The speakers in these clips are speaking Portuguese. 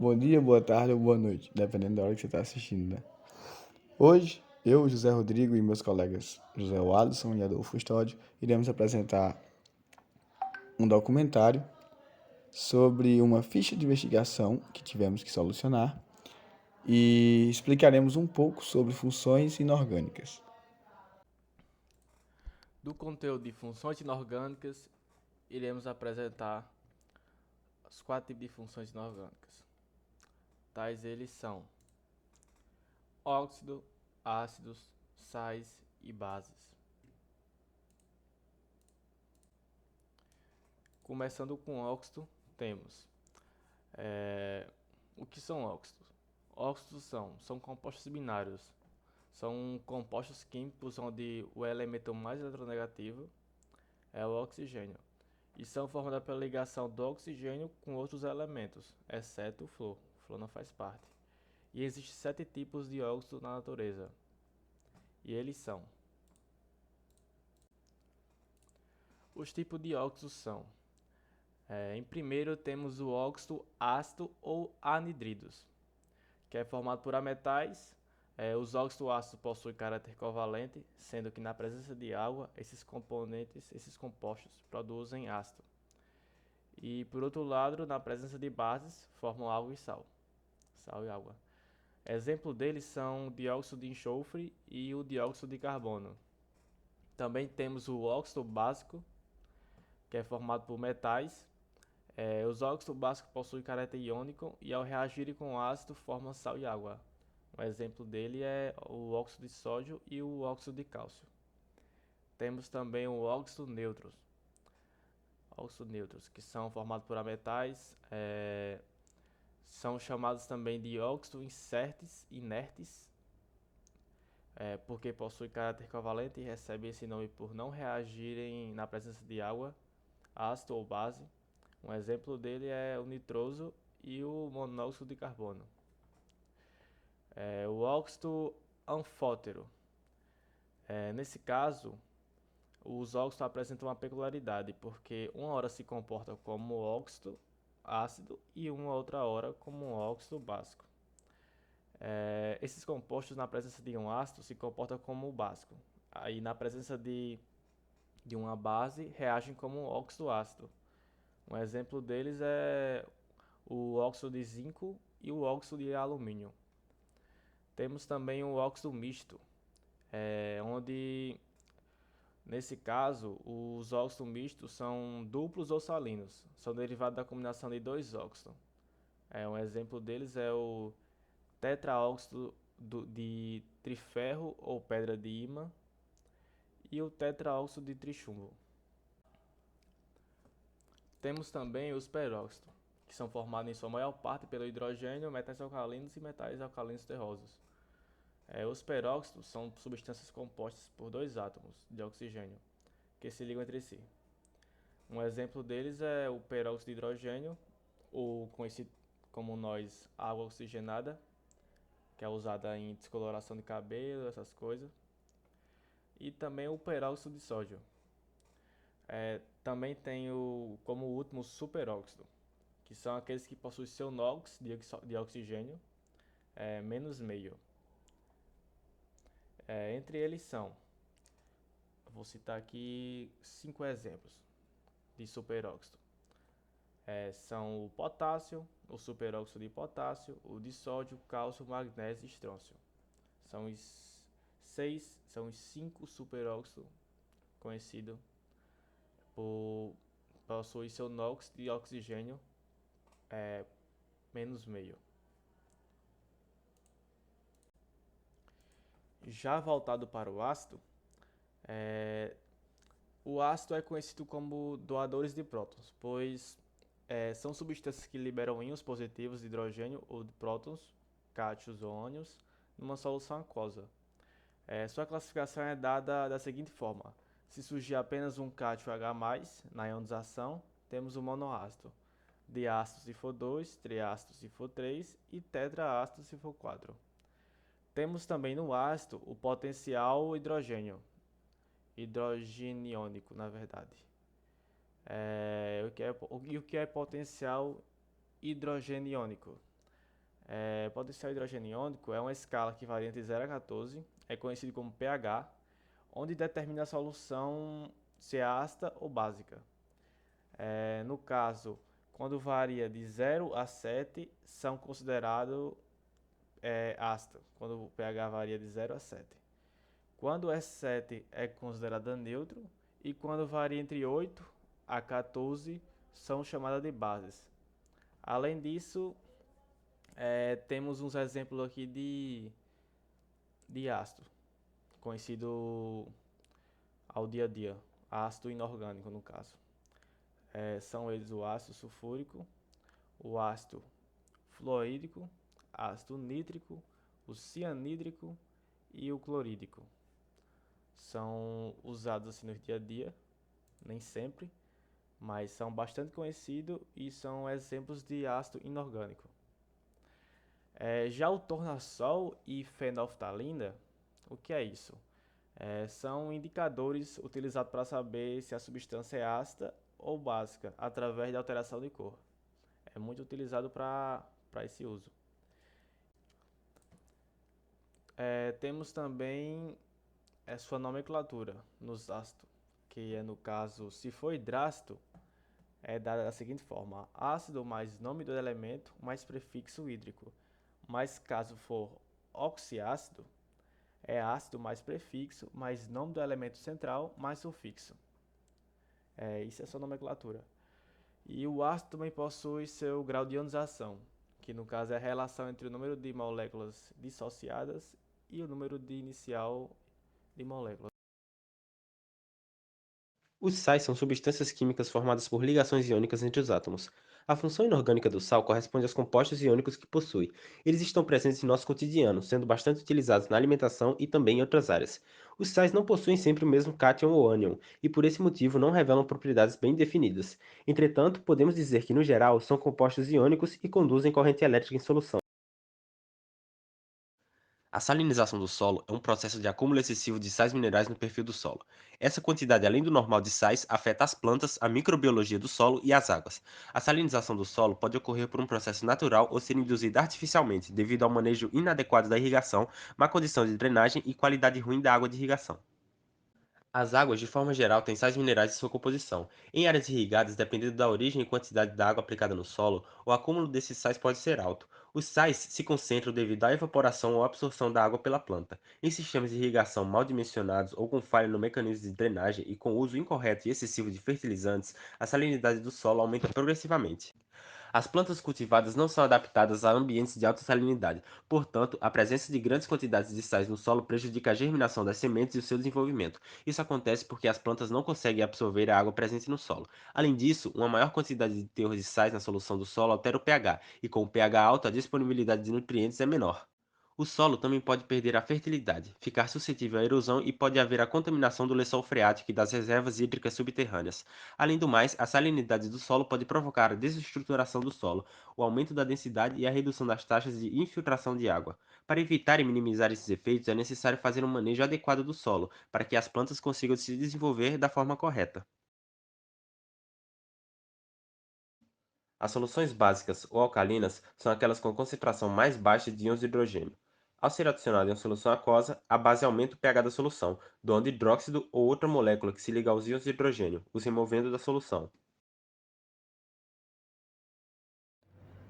Bom dia, boa tarde ou boa noite, dependendo da hora que você está assistindo, né? Hoje, eu, José Rodrigo e meus colegas José Alisson e Adolfo Custódio iremos apresentar um documentário sobre uma ficha de investigação que tivemos que solucionar e explicaremos um pouco sobre funções inorgânicas. Do conteúdo de funções inorgânicas, iremos apresentar os quatro tipos de funções inorgânicas. Tais eles são óxido, ácidos, sais e bases. Começando com óxido, temos o que são óxidos? Óxidos são compostos binários. São compostos químicos onde o elemento mais eletronegativo é o oxigênio e são formados pela ligação do oxigênio com outros elementos, exceto o flúor. O flúor não faz parte. E existem 7 tipos de óxido na natureza. E eles são: os tipos de óxidos são: em primeiro temos o óxido ácido ou anidridos, que é formado por ametais. Os óxidos ácidos possuem caráter covalente, sendo que na presença de água, esses compostos produzem ácido. E por outro lado, na presença de bases, formam água e sal. Sal e água. Exemplo deles são o dióxido de enxofre e o dióxido de carbono. Também temos o óxido básico, que é formado por metais. Os óxidos básicos possuem caráter iônico e ao reagirem com o ácido formam sal e água. Um exemplo dele é o óxido de sódio e o óxido de cálcio. Temos também o óxido neutros, que são formados por ametais. São chamados também de óxidos inertes, porque possuem caráter covalente e recebem esse nome por não reagirem na presença de água, ácido ou base. Um exemplo dele é o nitroso e o monóxido de carbono. O óxido anfótero. Nesse caso, os óxidos apresentam uma peculiaridade, porque uma hora se comporta como óxido ácido e uma outra hora como um óxido básico. Esses compostos, na presença de um ácido, se comportam como básico. Aí, na presença de uma base, reagem como um óxido ácido. Um exemplo deles é o óxido de zinco e o óxido de alumínio. Temos também o óxido misto, onde, nesse caso, os óxidos mistos são duplos ou salinos, são derivados da combinação de dois óxidos. Um exemplo deles é o tetraóxido de triferro ou pedra de ímã e o tetraóxido de trichumbo. Temos também os peróxidos, que são formados em sua maior parte pelo hidrogênio, metais alcalinos e metais alcalinos terrosos. Os peróxidos são substâncias compostas por dois átomos de oxigênio que se ligam entre si. Um exemplo deles é o peróxido de hidrogênio, ou conhecido como nós água oxigenada, que é usada em descoloração de cabelo, essas coisas. E também o peróxido de sódio. Também tem como último o superóxido, que são aqueles que possuem seu NOx de oxigênio menos meio. Entre eles são, vou citar aqui 5 exemplos de superóxido. São o potássio, o superóxido de potássio, o de sódio, cálcio, magnésio e estrôncio. São os 5 superóxidos conhecidos por possuir seu NOx de oxigênio menos meio. Já voltado para o ácido, o ácido é conhecido como doadores de prótons, pois são substâncias que liberam íons positivos de hidrogênio ou de prótons, cátions ou ânions, numa solução aquosa. Sua classificação é dada da seguinte forma: se surgir apenas um cátion H+, na ionização, temos o monoácido, diácido se for 2, triácido se for 3 e tetraácido se for 4. Temos também no ácido o potencial hidrogeniônico, na verdade. O que é potencial hidrogeniônico? Potencial hidrogênio iônico é uma escala que varia entre 0 a 14, é conhecido como pH, onde determina a solução se é ácida ou básica. No caso, quando varia de 0 a 7, são considerados ácido, quando o pH varia de 0 a 7. Quando é 7 é considerada neutro e quando varia entre 8 a 14 são chamadas de bases. Além disso, temos uns exemplos aqui de ácido, conhecido ao dia a dia, ácido inorgânico no caso. São eles o ácido sulfúrico, o ácido fluorídrico, ácido nítrico, o cianídrico e o clorídrico. São usados assim no dia a dia, nem sempre, mas são bastante conhecidos e são exemplos de ácido inorgânico. Já o tornassol e fenolftalina, o que é isso? São indicadores utilizados para saber se a substância é ácida ou básica através da alteração de cor. É muito utilizado para esse uso. Temos também sua nomenclatura nos ácidos, que é no caso, se for hidrácido, é dada da seguinte forma: ácido mais nome do elemento mais prefixo hídrico. Mas caso for oxiácido, é ácido mais prefixo mais nome do elemento central mais sufixo. Isso é sua nomenclatura. E o ácido também possui seu grau de ionização, que no caso é a relação entre o número de moléculas dissociadas e o número de inicial de moléculas. Os sais são substâncias químicas formadas por ligações iônicas entre os átomos. A função inorgânica do sal corresponde aos compostos iônicos que possui. Eles estão presentes em nosso cotidiano, sendo bastante utilizados na alimentação e também em outras áreas. Os sais não possuem sempre o mesmo cátion ou ânion, e por esse motivo não revelam propriedades bem definidas. Entretanto, podemos dizer que, no geral, são compostos iônicos e conduzem corrente elétrica em solução. A salinização do solo é um processo de acúmulo excessivo de sais minerais no perfil do solo. Essa quantidade além do normal de sais afeta as plantas, a microbiologia do solo e as águas. A salinização do solo pode ocorrer por um processo natural ou ser induzida artificialmente, devido ao manejo inadequado da irrigação, má condição de drenagem e qualidade ruim da água de irrigação. As águas, de forma geral, têm sais minerais em sua composição. Em áreas irrigadas, dependendo da origem e quantidade da água aplicada no solo, o acúmulo desses sais pode ser alto. Os sais se concentram devido à evaporação ou absorção da água pela planta. Em sistemas de irrigação mal dimensionados ou com falha no mecanismo de drenagem e com uso incorreto e excessivo de fertilizantes, a salinidade do solo aumenta progressivamente. As plantas cultivadas não são adaptadas a ambientes de alta salinidade, portanto, a presença de grandes quantidades de sais no solo prejudica a germinação das sementes e o seu desenvolvimento. Isso acontece porque as plantas não conseguem absorver a água presente no solo. Além disso, uma maior quantidade de teor de sais na solução do solo altera o pH, e com o pH alto, a disponibilidade de nutrientes é menor. O solo também pode perder a fertilidade, ficar suscetível à erosão e pode haver a contaminação do lençol freático e das reservas hídricas subterrâneas. Além do mais, a salinidade do solo pode provocar a desestruturação do solo, o aumento da densidade e a redução das taxas de infiltração de água. Para evitar e minimizar esses efeitos, é necessário fazer um manejo adequado do solo, para que as plantas consigam se desenvolver da forma correta. As soluções básicas ou alcalinas são aquelas com concentração mais baixa de íons de hidrogênio. Ao ser adicionado em uma solução aquosa, a base aumenta o pH da solução, doando hidróxido ou outra molécula que se liga aos íons de hidrogênio, os removendo da solução.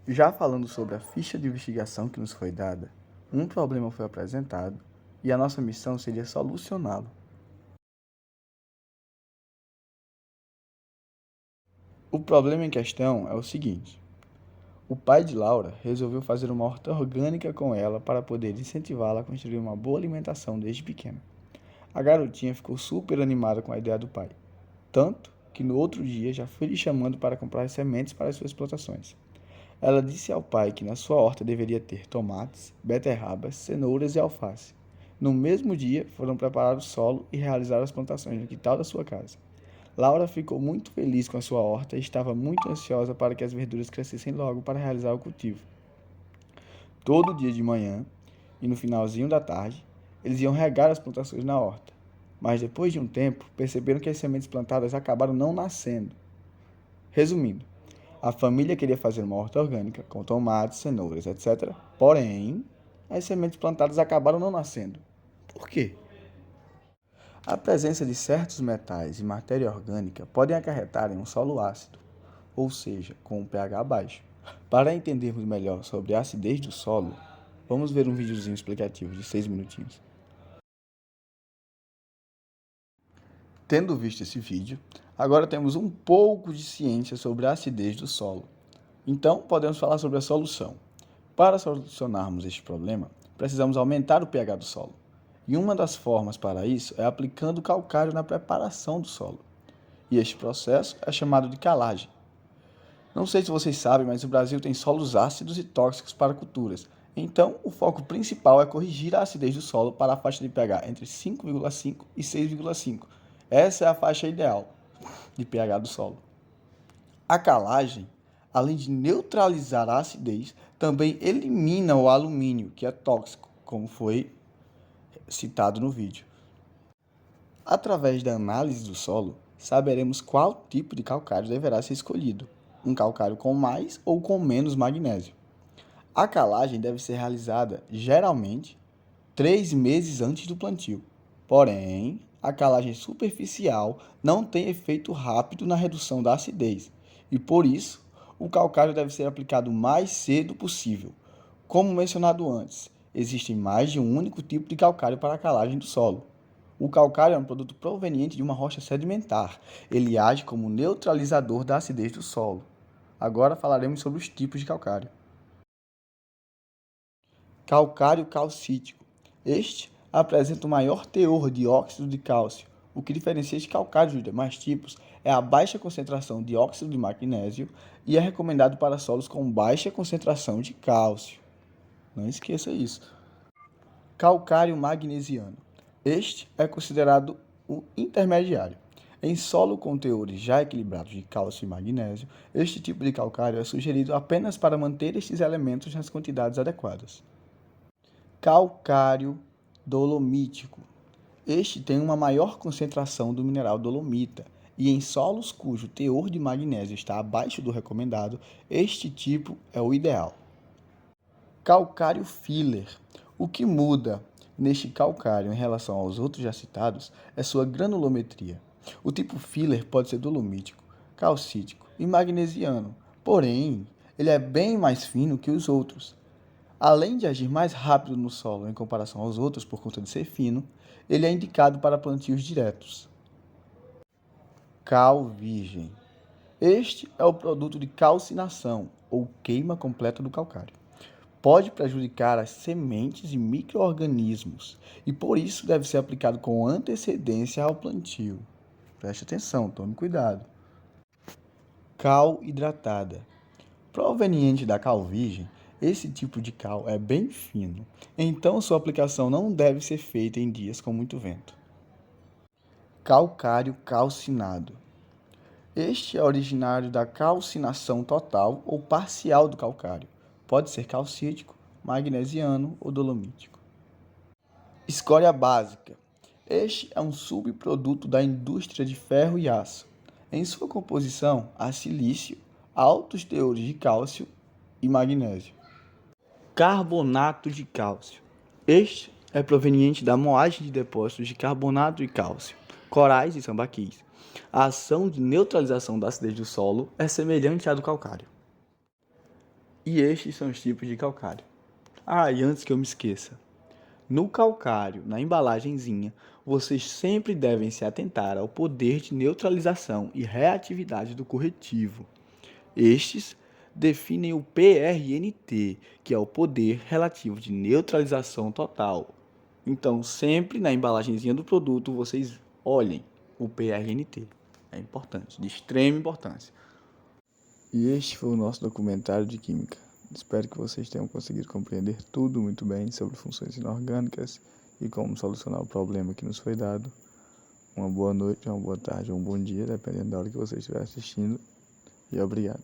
Já falando sobre a ficha de investigação que nos foi dada, um problema foi apresentado e a nossa missão seria solucioná-lo. O problema em questão é o seguinte: o pai de Laura resolveu fazer uma horta orgânica com ela para poder incentivá-la a construir uma boa alimentação desde pequena. A garotinha ficou super animada com a ideia do pai, tanto que no outro dia já foi lhe chamando para comprar sementes para as suas plantações. Ela disse ao pai que na sua horta deveria ter tomates, beterrabas, cenouras e alface. No mesmo dia, foram preparar o solo e realizar as plantações no quintal da sua casa. Laura ficou muito feliz com a sua horta e estava muito ansiosa para que as verduras crescessem logo para realizar o cultivo. Todo dia de manhã e no finalzinho da tarde, eles iam regar as plantações na horta. Mas depois de um tempo, perceberam que as sementes plantadas acabaram não nascendo. Resumindo, A família queria fazer uma horta orgânica com tomates, cenouras, etc. Porém, as sementes plantadas acabaram não nascendo. Por quê? A presença de certos metais e matéria orgânica podem acarretar em um solo ácido, ou seja, com um pH baixo. Para entendermos melhor sobre a acidez do solo, vamos ver um videozinho explicativo de 6 minutinhos. Tendo visto esse vídeo, agora temos um pouco de ciência sobre a acidez do solo. Então, podemos falar sobre a solução. Para solucionarmos este problema, precisamos aumentar o pH do solo. E uma das formas para isso é aplicando calcário na preparação do solo. E este processo é chamado de calagem. Não sei se vocês sabem, mas o Brasil tem solos ácidos e tóxicos para culturas. Então, o foco principal é corrigir a acidez do solo para a faixa de pH entre 5,5 e 6,5. Essa é a faixa ideal de pH do solo. A calagem, além de neutralizar a acidez, também elimina o alumínio, que é tóxico, como foi citado no vídeo. Através da análise do solo, saberemos qual tipo de calcário deverá ser escolhido, um calcário com mais ou com menos magnésio. A calagem deve ser realizada, geralmente, 3 meses antes do plantio. Porém, a calagem superficial não tem efeito rápido na redução da acidez, e por isso, o calcário deve ser aplicado o mais cedo possível. Como mencionado antes, existem mais de um único tipo de calcário para a calagem do solo. O calcário é um produto proveniente de uma rocha sedimentar. Ele age como neutralizador da acidez do solo. Agora falaremos sobre os tipos de calcário. Calcário calcítico. Este apresenta o maior teor de óxido de cálcio. O que diferencia este calcário dos demais tipos é a baixa concentração de óxido de magnésio e é recomendado para solos com baixa concentração de cálcio. Não esqueça isso. Calcário magnesiano. Este é considerado o intermediário. Em solo com teores já equilibrados de cálcio e magnésio, este tipo de calcário é sugerido apenas para manter estes elementos nas quantidades adequadas. Calcário dolomítico. Este tem uma maior concentração do mineral dolomita e em solos cujo teor de magnésio está abaixo do recomendado, este tipo é o ideal. Calcário filler. O que muda neste calcário em relação aos outros já citados é sua granulometria. O tipo filler pode ser dolomítico, calcítico e magnesiano, porém, ele é bem mais fino que os outros. Além de agir mais rápido no solo em comparação aos outros por conta de ser fino, ele é indicado para plantios diretos. Cal virgem. Este é o produto de calcinação, ou queima completa do calcário. Pode prejudicar as sementes e micro-organismos e por isso deve ser aplicado com antecedência ao plantio. Preste atenção, tome cuidado. Cal hidratada. Proveniente da cal virgem, esse tipo de cal é bem fino, então sua aplicação não deve ser feita em dias com muito vento. Calcário calcinado. Este é originário da calcinação total ou parcial do calcário. Pode ser calcítico, magnesiano ou dolomítico. Escória básica. Este é um subproduto da indústria de ferro e aço. Em sua composição, há silício, altos teores de cálcio e magnésio. Carbonato de cálcio. Este é proveniente da moagem de depósitos de carbonato de cálcio, corais e sambaquis. A ação de neutralização da acidez do solo é semelhante à do calcário. E estes são os tipos de calcário. E antes que eu me esqueça, no calcário, na embalagenzinha, vocês sempre devem se atentar ao poder de neutralização e reatividade do corretivo. Estes definem o PRNT, que é o poder relativo de neutralização total. Então, sempre na embalagenzinha do produto, vocês olhem o PRNT. É importante, de extrema importância. E este foi o nosso documentário de Química. Espero que vocês tenham conseguido compreender tudo muito bem sobre funções inorgânicas e como solucionar o problema que nos foi dado. Uma boa noite, uma boa tarde ou um bom dia, dependendo da hora que você estiver assistindo. E obrigado.